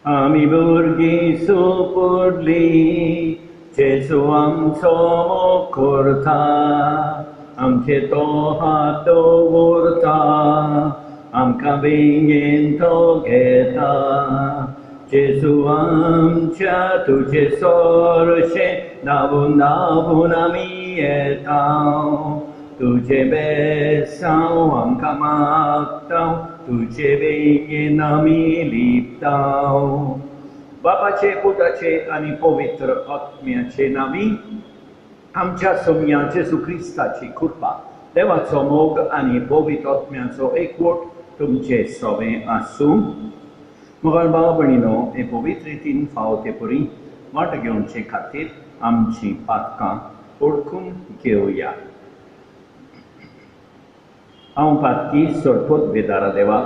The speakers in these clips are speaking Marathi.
आमी भुरगीं सुपुर्ली जेजू आमचो मोग करता आमचे तो हात दवरता आमकां बेगीन तो घेता जेजू आमच्या तुजे सोरशे धांवून धांवून आमी येता तुजे बेसांव आमकां मागता तुजे बेगीन आमी लिपता बापाचे पुताचे आनी पवित्र आत्म्याचे नांवी आमच्या सोम्या जेजू क्रिस्ताची कृपा देवाचो मोग आनी पवित्र आत्म्याचो एकवट तुमचे सगळें आसूं मोगाळ भाव भयणीनो हे पवित्र रितीन फावो ते परी वाट घेवचे खातीर आमची पातकां ओळखून घेवया हांव पातकी सोडपोत बेदारा देवा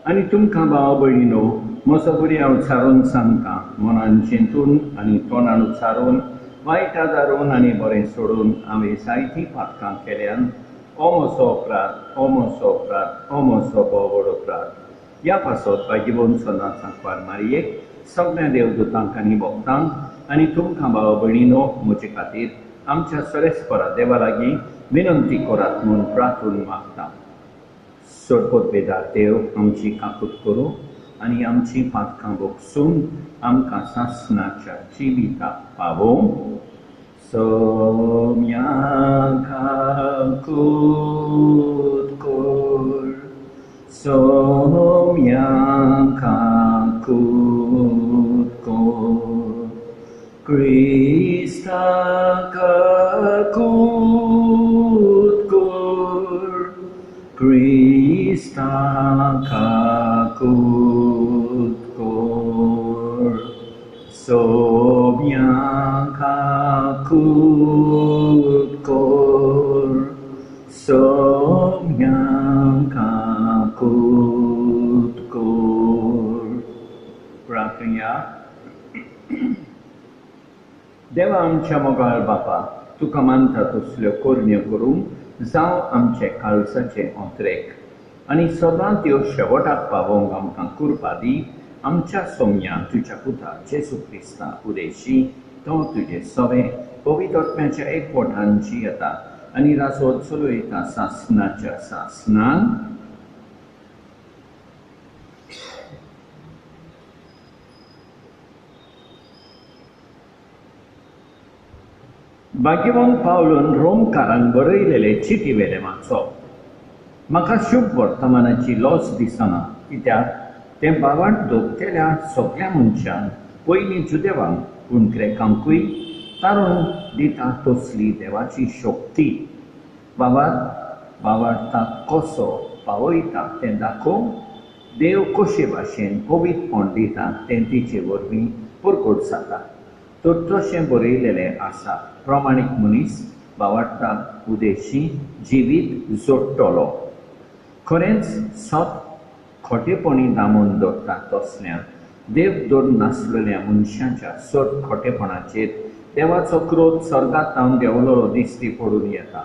आनी तुमकां भाव भयणीनो म्हजो बरी हांव उच्चारून सांगता मनान चिंतून आनी तोंडान उच्चारून वायट आदारून आनी बरें सोडून हांवें जायतीं पातकां केल्यान हो म्हजो अपराध हो म्हजो अपराध हो म्हजो बोवड अपराध ह्या पासत बाजीबोन सदां सांकवार मारयेक सगळ्या देवदूतांक आनी भक्तांक आनी तुमकां भाव भयणीनो म्हजे खातीर आमच्या सरेस्परा देवा लागीं विनंती करात म्हूण प्रार्थून मागता सोडपोत बेदार देव आमची काकूट करूं आनी आमची पातकां भोगसून आमकां सासणाच्या जिविताक पावों सोम्या काकूट कर सोम्या काकूट कर क्रिस्ता काकूट कर क्रिस्ता काकूट कर सोम्या काकूट कर सोम्या काकूट कर प्रार्थना देवा आमच्या मोगाळ बापा तुका मानता तसल्यो कोरण्यो करूंक जावं आमचे काळजाचे अंतरेक आनी सदां त्यो शेवटाक पावोवंक आमकां कृपा दी आमच्या सोम्या तुज्या पुता जेजू क्रिस्ता उदेशी तो तुजे सवे पवित्र आत्म्याच्या एकवटान जियेता आनी रासोत चलयता सासणाच्या सासणान भाग्यवान पावलोन रोमकारांक बरयलेले चिटी वेले वाचप म्हाका शुभ वर्तमानाची लॉस दिसना कित्याक तें बावाट दोगतेल्या सगळ्या मनशांक पयलीं जुदेवांक पूण ग्रेकांकूय तारून दिता तसली देवाची शक्ती बावार्थाक कसो पावयता तें दाखोवंक देव कशे भाशेन पवित्रपण दिता तें तिचे वरवीं परगट जाता तर तशें बरयलेलें आसा प्रमाणीक मनीस बावार्थाक उदेशी जिवीत जोडटलो खरेंच सत खोटेपणी दामून दवरता तसल्यान देव दवर नासलेल्या मनशांच्या सट खोटेपणाचेर देवाचो क्रोध सर्गात जावन देंवलोलो दिश्टी पडून येता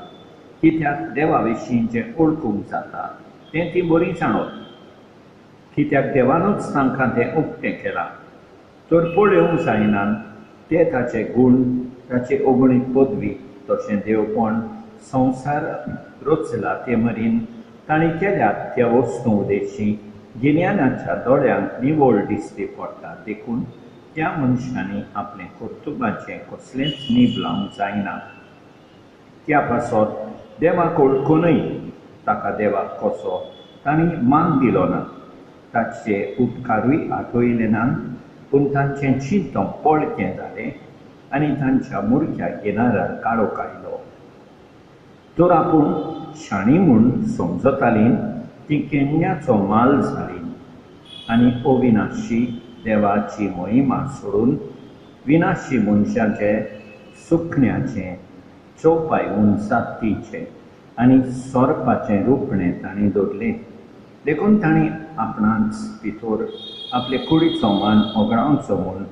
कित्याक देवा विशीं जें ओळखूंक जाता तें ती बरी जाणत कित्याक देवानूच तांकां तें उक्तें केलां तर पळोवंक जायनान ते ताचे गूण ताचे अगणीत पदवी तशें देवपण संवसार रचला ते मरीन तांणी केल्यात त्या वस्तू उदेशी गिन्यानाच्या दोळ्यांक निवळ दिश्टी पडटा देखून त्या मनशांनी आपलें कर्तुबाचें कसलेंच नीब लावंक जायना त्या पासत देवाक ओळखूनय ताका देवाक कसो तांणी मान दिलो ना ताचे उपकारूय आठवयले ना पूण तांचें चिंतन पळकें जालें आनी तांच्या मुर्ख्या किनारार काळोख आयलो तर आपूण शाणी म्हूण समजतालीं ती केन्याचो माल जाली आनी अविनाशी देवाची मोहिमा सोडून विनाशी मनशाचे सुखण्याचें चौपायून सात्तीचें आनी सोरपाचें रुपणें तांणी दवरलें देखून तांणी आपणाच भितर आपले कुडीचो मान ओगडावचो म्हूण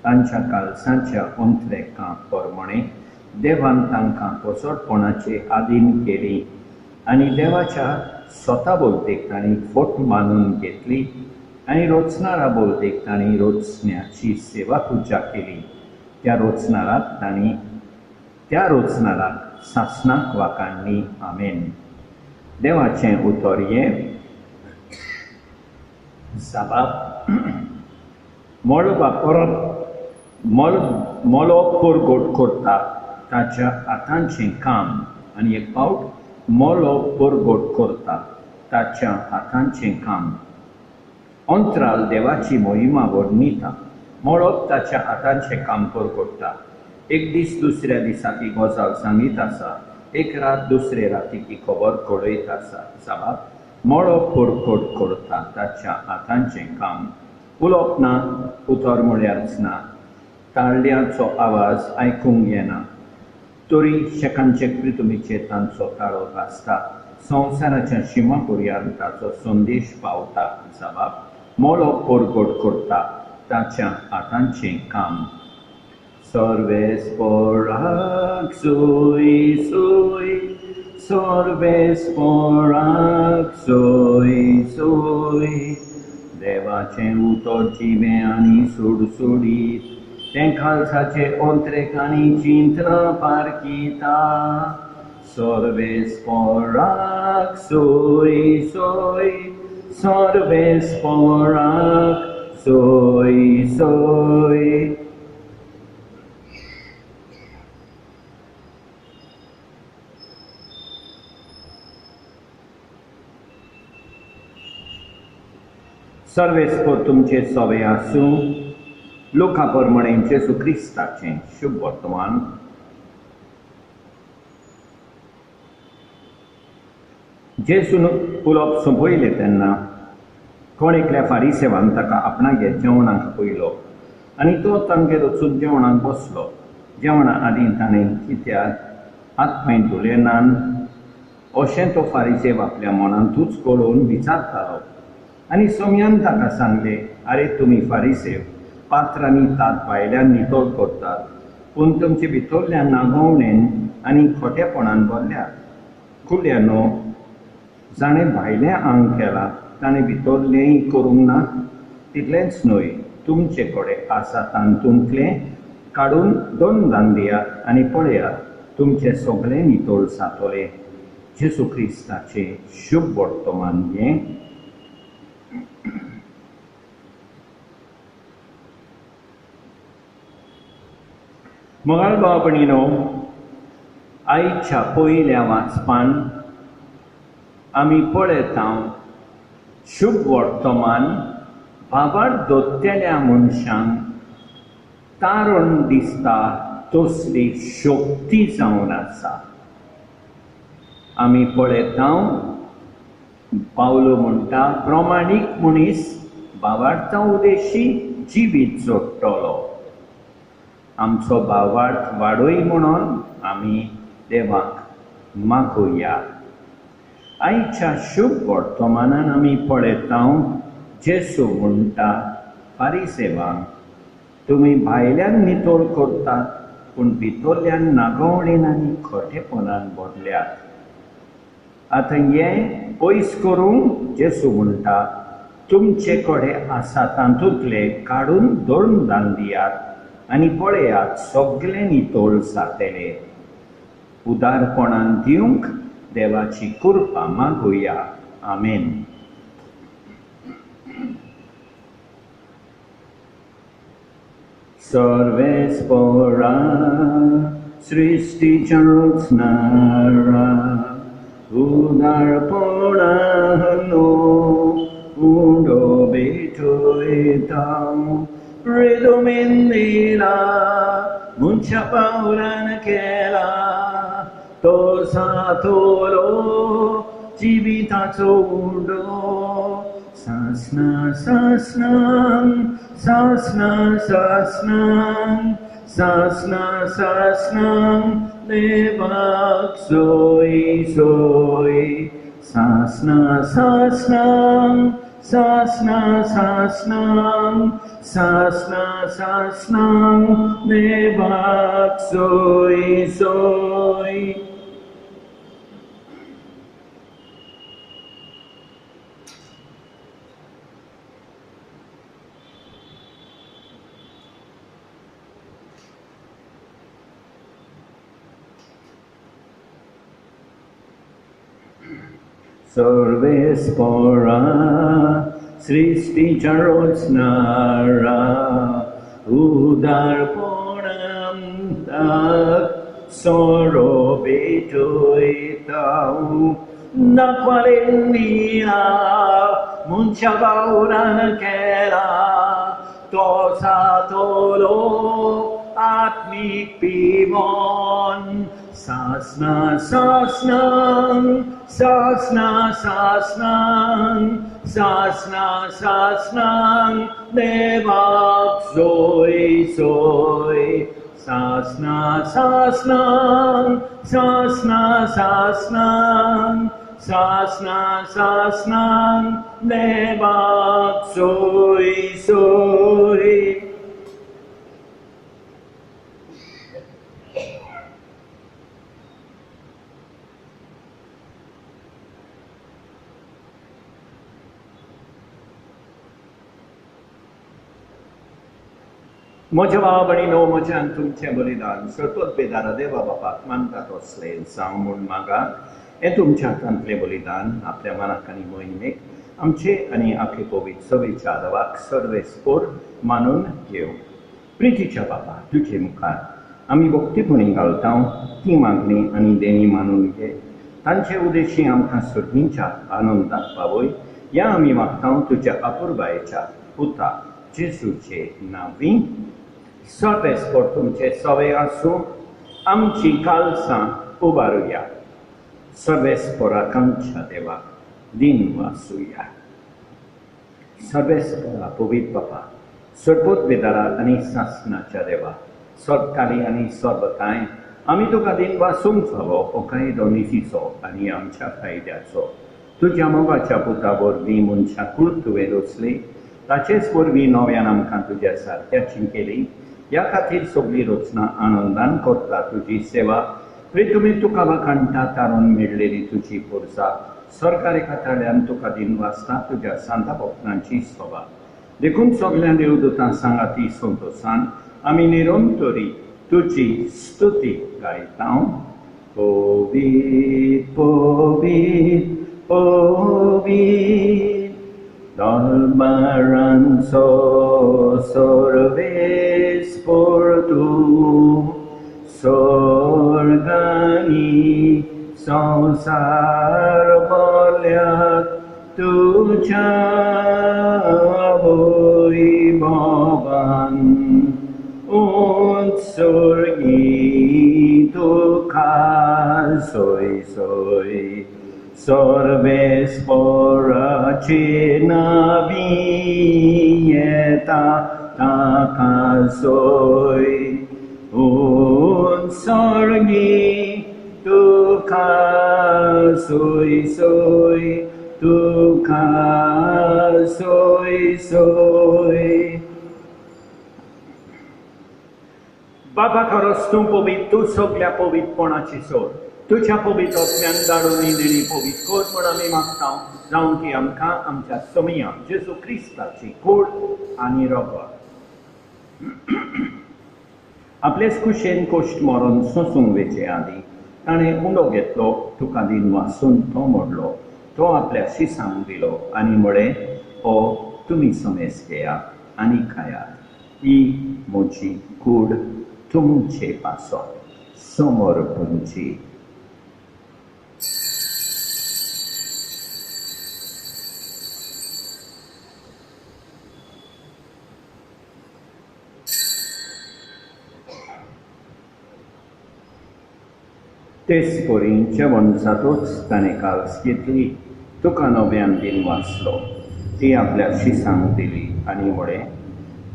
तांच्या काळजाच्या अंतरेकां प्रमाणें देवान तांकां कसोटपणाचे आदीन केली आनी देवाच्या स्वता भोवतेक तांणी फट मानून घेतली आणि रोचणारा बोलतेक तांणी रोचण्याची सेवा तुज्या केली. त्या रोचणाराक सासणाक वाकाणली. आमेन. देवाचें उतर हें जाबाब मोलो परगट करता ताच्या हातांचें काम. आनी एक फावट मोलो परगट करता ताच्या हातांचें काम. अंतराल देवाची मोहिमा वर्णिता. मोळोप ताच्या हातांचें काम परगटता. एक दीस दुसऱ्या दिसाकी गजाल सांगीत आसा. एक रात दुसरे रातीकी खबर कळयत आसा. जाबाब मोळो परगट करता ताच्या हातांचें काम. उलोवप ना, उतर म्हळ्यारच ना. ताळड्याचो आवाज आयकूंक येना. तरी शेकांचे प्रितुमीचेर तांचो ताळो भासता. संवसाराच्या शिमा पर्यंत ताचो संदेश पावता. जाबाब मोळो परगट करता ताच्या हातांचें काम. सर्वेस्पराक सोय सोय, सर्वेस्पराक सोय सोय. देवाचें उतर जिवें आनी सुडसुडीत, तें खालसाचे अंतरेक आनी चिंतना पारखीता. सर्वेस्पराक सोय सोय, सर्वेस्पराक सोय सोय. सर्वेस्पर तुमचे सोवे आसूं. लोका परमणे जेसू क्रिस्ताचें शुभ वर्तमान. जेसून उलोवप सोंपयलें तेन्ना कोण एकल्या फारिसेवान ताका आपणागे जेवणाक पयलो आनी तो तांगेर वचून जेवणाक बसलो. जेवणा आदीं ताणें कित्याक हात पांय धुले नान अशें तो फारिसेव आपल्या मनांतूच कळोवन विचारतालो. आनी सोम्यान ताका सांगलें, आरे तुमी फारिसेव पात्रांनी तात भायल्यान नितळ करतात, पूण तुमचे भितरल्यान नागवणेन आनी खोटेपणान भरल्यात. खुल्यानो जाणें भायलें आंग केलां ताणें भितरलेंय करूंक ना. तितलेंच न्हय, तुमचे कडेन आसा तातूंतलें काडून दोन दियात आनी पळयात, तुमचें सगळें नितळ जातलें. जेसू क्रिस्ताचें शुभ वर्तमान हें. मोगाळ भाव भयणीनो, आयच्या पयल्या वाचपान आमी पळयता शुभ वर्तमान भावार्थ दोत्तेल्या मनशांक तारण दिसता तसली शक्ती जावन आसा. आमी पळयता पावलो म्हणटा, प्रमाणीक मनीस भावार्था उदेशी जिवीत जोडटलो. आमचो भावार्थ वाडोय म्हणून आमी देवाक मागुया. आयच्या शुभ वर्तमानान आमी पळयता जेसू म्हणटा फारिसेवांक, तुमी भायल्यान नितळ करतात पूण भितरल्यान नागवणेन आनी खोटेपणान भरल्यात. आतां हें पयस करूंक जेसू म्हणटा, तुमचे कडेन आसा तातूंतले काडून दोन दियात आनी पळयात, सगळें नितळ जातलें. उदारपणान दिवंक देवाची कृपा मागुया. आमेन. सर्वेस्परा सृष्टीच्या रचणारा, उदारपणानो उडो बेठयता. रिदुमेन दिला मुंच्या पावलान केला, तो सातोलो जिविताचो उडो. सासना सासनां, सासना सासनां, सासना सासनां देवाक सोय सोय. सासना सासनां, सासना सासनां, सासना सासनां देवाक सोय सोय. सर्वेस्परा सृष्टिच्या रचणारा उदारपणम tak sorobetoitau nakwalenia munchabauran kera tosa tolo atmik pimon sasna sasnang sasna sasnang sasna sasnang devak soy soy sasna sasnang sasna sasnang sasna sasnang devak soy soy. म्हज्या भावा भयणीनो म्हज्यान तुमचें बलिदान सतत बेदारा देवा बापाक मानतात असलें जावं म्हूण मागात. हें तुमच्या हातांतलें बलिदान आपल्या मनाक आनी मोहिमेक आमचे आनी आखे पवित्र सवेच्या आदाराक सर्वेस्पोर मानून घेवं. प्रितीच्या बाबा तुजे मुखार आमी भक्तीपणी घालता ती मागणी आनी देणी मानून घे. तांचे उदेशी आमकां सगळींच्या आनंदाक पावय ह्या आमी मागता तुज्या अपुरबायेच्या पुता जेजूचे नांवी. सर्वेस्पोर तुमचे सवे आसूं आमची कालसां उबारुया. सर्वेस्पोराक आमच्या देवाक दिन वासुया. सर्वेस्पोरा पवित्र बापा सरपोत बेदारा आनी सासणाच्या देवा सरकारी आनी सर्वकाय आमी तुका दिन वासूंक फावो हो कायदो नितीचो आनी आमच्या फायद्याचो. तुज्या मोगाच्या पुता वरवीं मनशां कुळ तुवें रचली ताचेच वरवीं नव्यान आमकां तुज्या सारक्याची केली. ह्या खातीर सगळी रचना आनंदान करता तुजी सेवा. तुमी तुका वाखाणटा तारून मेळलेली तुजी पुरसा सरकारी खाताळ्यान तुका दिन वाचता तुज्या सांता भक्तांची सभा देखून सगळ्या देवदूतां सांगाती संतोशान आमी निरंतरी तुजी स्तुती गायता. पवित्र पवित्र पवित्र Dalmaranso sorvespor tu sorgani sansar balyat tuja voimavan utsorgi tukha soy soy Sorvespora cenavieta takasoi un sorgi tukasoi soi tukasoi soi. Baba खरंच तूं पवित्र तूं सगळ्या पवित्रपणाची सोड तुझ्या पवित्र आत्म्यान धाडून देणी पवित्र कर म्हूण आमी मागता जावं ती आमकां आमच्या समया जेजू क्रिस्ताची कूड आनी रगत आपलेच कुशेन कोश्ट मरून सोंसूंक वेचे आदी ताणें उंडो घेतलो तुका दिन वासून तो मोडलो तो आपल्या शिसांक दिलो आनी म्हळें हो तुमी समेस घेयात आनी खायात. ही म्हजी कूड तुमचे पासत समोर तुमची. तेच पोरींच्या वंशातूच ताणें काल्स घेतली तुका नव्यान दिन वाचलो ती आपल्या शिसांक दिली आनी म्हळें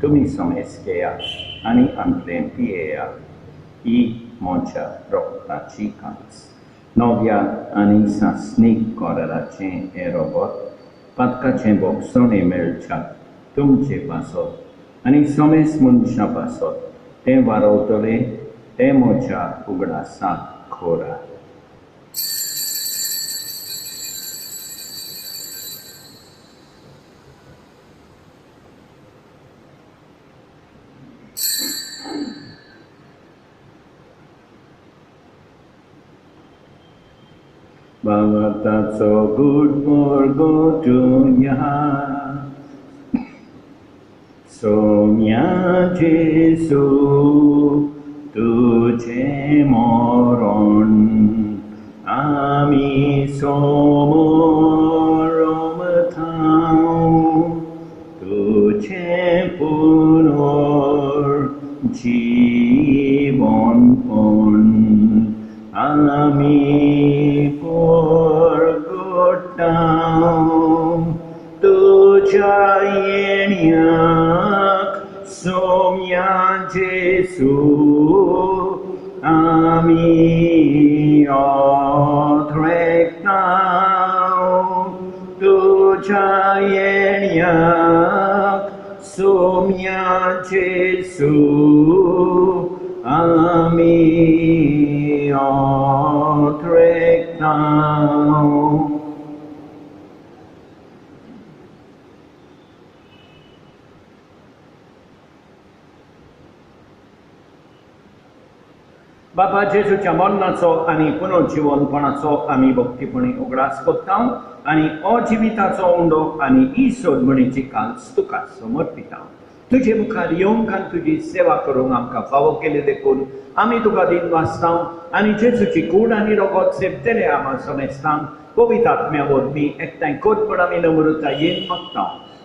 तुमी समेस घेयात आनी आमचें पियेयात. ही म्हज्या रगताची कांस नव्या आनी सासणीक कोराराचें हें रगत पातकाचें भोगसणें मेळच्याक तुमचे पासत आनी समेस मनशां पासत तें वारवतलें तें म्हज्या उगडासाक खोरा. But that's so good for gotunya. Somya Jesu tuche moron ami somorom tau tuche punor জীবন পণ আমি পরগটাও তো চাইনিয়াক সোমিয়া জেসু আমি অথরেকটাও তো চাইনিয়াক Somya Jesu ami otrek now. बाबा जेजूच्या मरणाचो आनी पुनर्जीवनपणाचो आमी भक्तीपणी उगडास करता आनी अजिविताचो उंडो आनी ही सोडमणीची काल्स तुका समर्पिता. तुजे मुखार येवंक आनी तुजी सेवा करूंक आमकां फावो केले देखून आमी तुका दिन वाचता आनी जेजूची कूड आनी रगत सेपतेले आमा समेस्तांक पवित्र आत्म्या वरवीं एकठांय कर म्हण आमी नम्रतायेन मागता.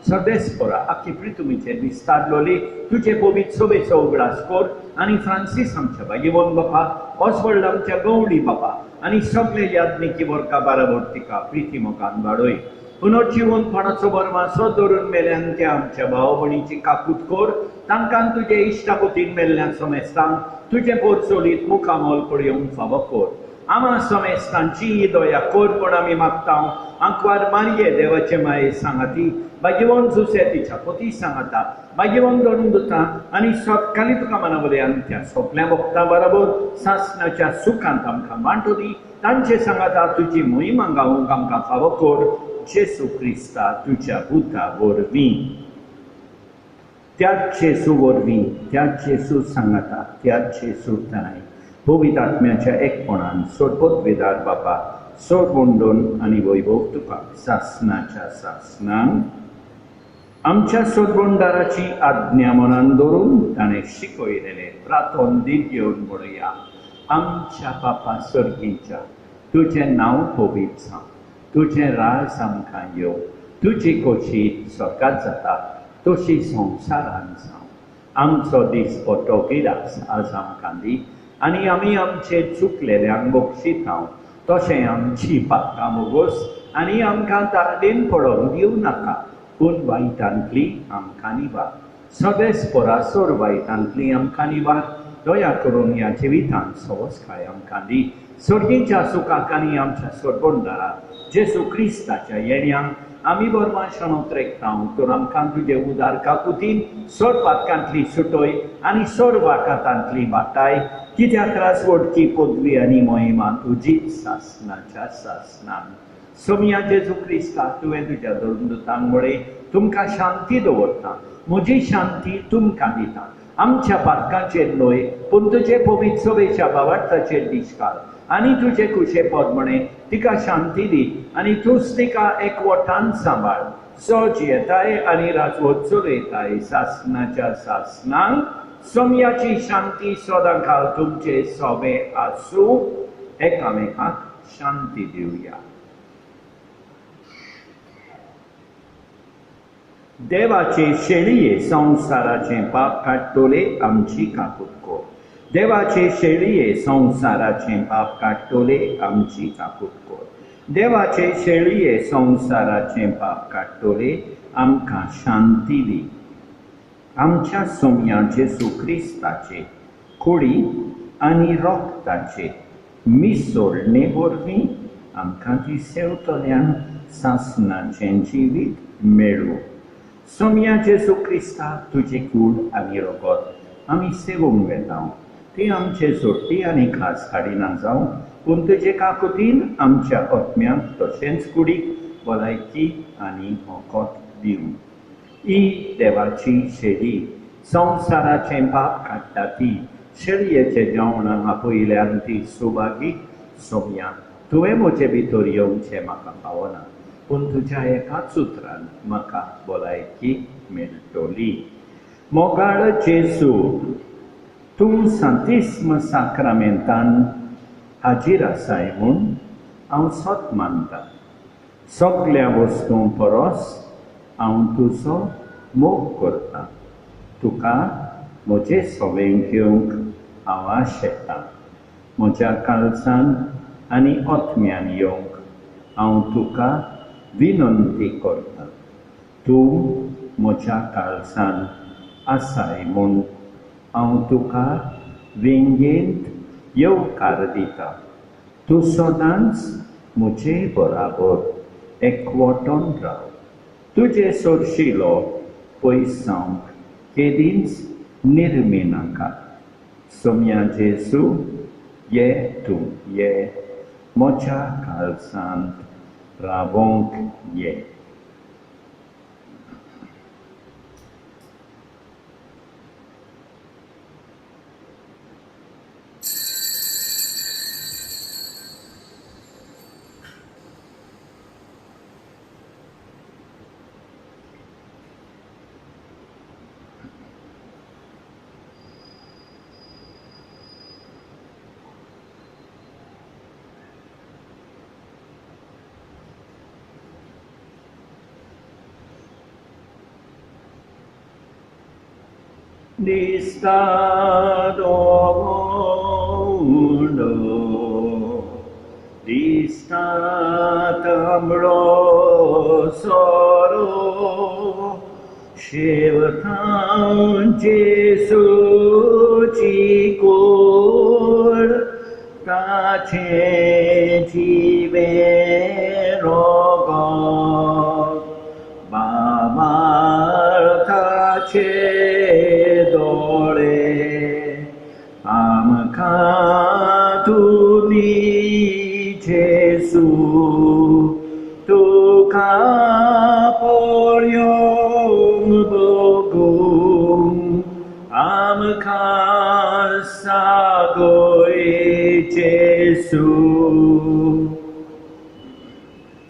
सर्वेस्परा आख्खी पृथ्वीचेर विस्तारलोली तुजे पवित्र सभेचो उगडास कर आनी फ्रांसीस आमच्या भागीवन बापा, ऑस्वल्ड आमच्या गवळी बापा आनी सगळे याज्ञिकी वर्गा बाराबर तिका प्रिती मोगान वाडय. पुनर्जीवनपणाचो बरमासो धरून मेल्यान त्या आमच्या भाव भयणीची काकूट कर. तांकां तुजे इश्टापोतीन मेल्ल्या समेस्तांक तुजे पोरचोलीत मुखामोल पडयोंक फावो कर. आमा समेस्तांची ही दया कर म्हण आमी मागता. आंकवार मारये देवाचे माये सांगाती, भाग्यवन जुसे तिच्या पती सांगाता, भाग्यवन धरून दुता आनी सतकाली तुका मनावल्यान त्या सोपल्या भक्तां बरोबर सासणाच्या सुखांत आमकां वांटो दी. तांचे सांगाता तुजी मोहिमा गावूंक आमकां फावो कर. जेसू क्रिस्ता तुज्या पुता वरवीं, त्याच जेसू वरवीं, त्याच जेसू सांगाता, त्याच जेसू ताय पवित्र आत्म्याच्या एकपणान सोडपतवेदार बापा सोड वंडोन आनी वैभव तुका सासणाच्या सासणांक आमच्या सोडवंडाराची आज्ञा मनान धरून ताणें शिकयलेले प्रार्थन दीत घेवन म्हणया. आमच्या बापा सर्गीच्या तुजें नांव पवित्र जावं, तुजें राज आमकां येवं, तुजी खोशी स्वर्गांत जाता तशी संवसारांत जावं. आमचो दीस पडटो गिरास आज आमकां दी आनी आमी आमचे चुकलेल्यांक बक्षिता तशें आमची पातकां मोगोस आनी आमकां तारडेन पडोंक दिवं नाका पूण वायटांतली आमकां निवार. सगळेच परासोर वायटांतली आमकां निवार. दया करून ह्या जिवितांत सवस्काय आमकां दी. सर्गीच्या सुखाक आनी आमच्या सोडवंडाराक जेसू क्रिस्ताच्या येण्याक आमी बरमाशण उतरेकता तर आमकां तुजे उदार काकुतीन सोड पातकांतली सुटोय आनी सोड वाकातांतली वाटाय. कित्याक रासवडची पदवी आनी मोहिमा तुजीच सासणाच्या सासणान. सोमया जेजू क्रिस्ता तुवें तुज्या धर्मदूतांक म्हळें तुमकां शांती दवरता, म्हजी शांती तुमकां दिता. आमच्या पातकांचेर न्हय पूण तुजे पवित्र सभेच्या भावार्थाचेर दिश्काल आनी तुजे कुशेपद म्हणे तिका शांती दी आनी तूंच तिका एकवटान सांबाळ. सोज येताय आनी राजवट चलयताय सासणाच्या सासणांक. सोमयाची शांती सदां काळ तुमचे सोबे आसूं. एकामेकाक शांती दिवया. देवाचे शेळये संसाराचे पाप काडटोले आमची काकूट कर. देवाचे शेळये संसाराचे पाप काडटोले आमची काकूट कर. देवाचे शेळये संसाराचे पाप काडटोले आमकां शांती दी. आमच्या सोमया जेसू क्रिस्ताचे कुडी आनी रोगताचे मिसोडणे वरवीं आमकां ती सेवतल्यान सासणाचें जिवीत मेळूं. सोमया जेसू क्रिस्ता तुजी कूड आनी रगत आमी सेवूंक वेता. ती आमचे सोडटी आनी खास काडिना जावं पूण तुजे काकुतीन आमच्या आत्म्याक तशेंच कुडीक भलायकी आनी मोकोत दिवं. ही देवाची शेळी संसाराचें पाप काडटा ती शेळयेचे जेवणाक आपयल्यान ती सुभागी सोमया तुवें म्हजे भितर येवचें म्हाका पावना, पूण तुज्या एकाच उतरान म्हाका भलायकी मेळटली. मोगाळ जेजू, तूं सांतिस्म साक्रामेंतान हाजीर आसाय म्हूण हांव सत मानतां. सगळ्या वस्तूं परस हांव तुजो मोग करतां. तुका म्हजे सवेंक घेवंक हांव आशेतां. म्हज्या काळजान आनी ओतम्यान येवंक हांव तुका विनंती करतां. तूं म्हज्या काळजान आसाय म्हूण हांव तुका व्यंगेंत येवकार दितां. तूं सदांच म्हजे बराबर एकवटून राव. तुजे सोरशिलो पयस जावंक केदींच निर्मी नाका. सोम्या जेजू, ये तूं ये म्हज्या काळजांत रावोंक ये. Distado mundo, distatamro soro, Shivatan Jesu Chikor, Tache Jive Rogo, Bamar Tache Amkatuni Jesu, tuka poryom bogum, amkasagoi Jesu.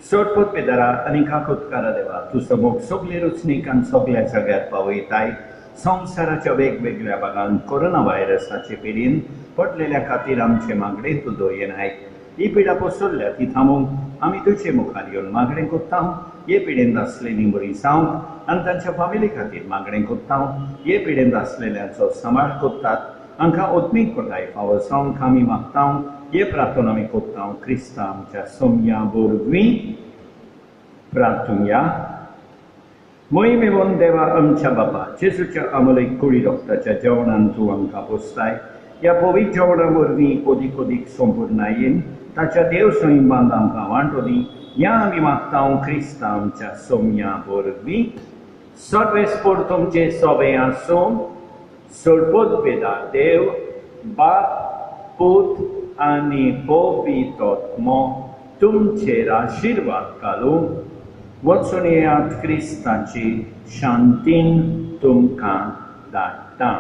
सोडपोत पेदारा आनी काकोतकारा देवा, तुजो मोग सगळे रुचणीकान सगळ्या जगात पावयताय. संवसाराच्या वेगवेगळ्या भागांत कोरोना व्हायरसाचे पिडीन पडलेल्या खातीर आमचे मागणे तूं दोयनाय. ही पिडा पसरल्या ती थांबोवंक आमी तुजे मुखार येवन मागणें कोत्ता. हे पिडेंत आसलेलीं बरी जावंक आनी तांच्या फामिली खातीर मागणें कोत्ता. हे पिडेंत आसलेल्यांचो सांबाळ कोत्तात. आमकां ओत्मीक कोटाय फावो जावंक आमी मागता. हे प्रार्थना आमी कोत्ता क्रिस्ता आमच्या सोम्या वरवीं प्रार्थुया. मोहिमेवन देवा आमच्या बापा, जेजूच्या अमोलीक कुडी रक्ताच्या जेवणान तूं आमकां पोसताय. ह्या पवित्र जेवणा वरवीं ओदीक ओदीक संपूर्णायेन ताच्या देव सैमांत आमकां वांटोदी. ह्या आमी मागता क्रिस्ता आमच्या सोम्या वरवीं. सर्वेस्पोर तुमचे सोबे आसूं. सोडपोत बेदा देव बाप, पूत आनी पवित्रोत्मो तुमचेर आशिर्वाद घालूं. वचून येयात क्रिस्ताची शांतीन तुमकां धाडटा.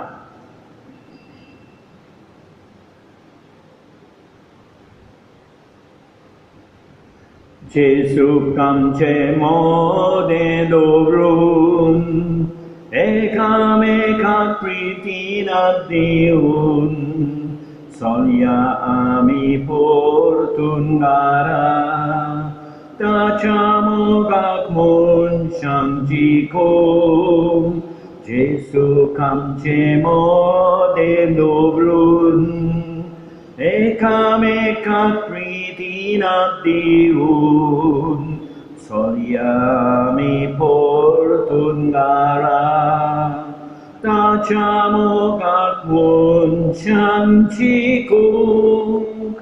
जेजूक आमचे मोदें दवरून एकामेकाक प्रितीन दिवन चलया आमी परतून घरा. ताच्या मोगाक म्हूण शांती कोम. जेजूक आमचे मोदें दवरून एकामेकाक प्रितीन दिवन चलया आमी परतून घरा. ताच्या मोगाक म्हूण शांती कोम.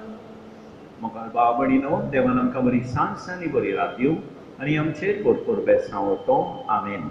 मोगाळ भाव भयणीनो, देवान आमकां बरी सांस आनी बरी रात दिवं आनी आमचेर भरपूर बेसांव वतो. आमेन.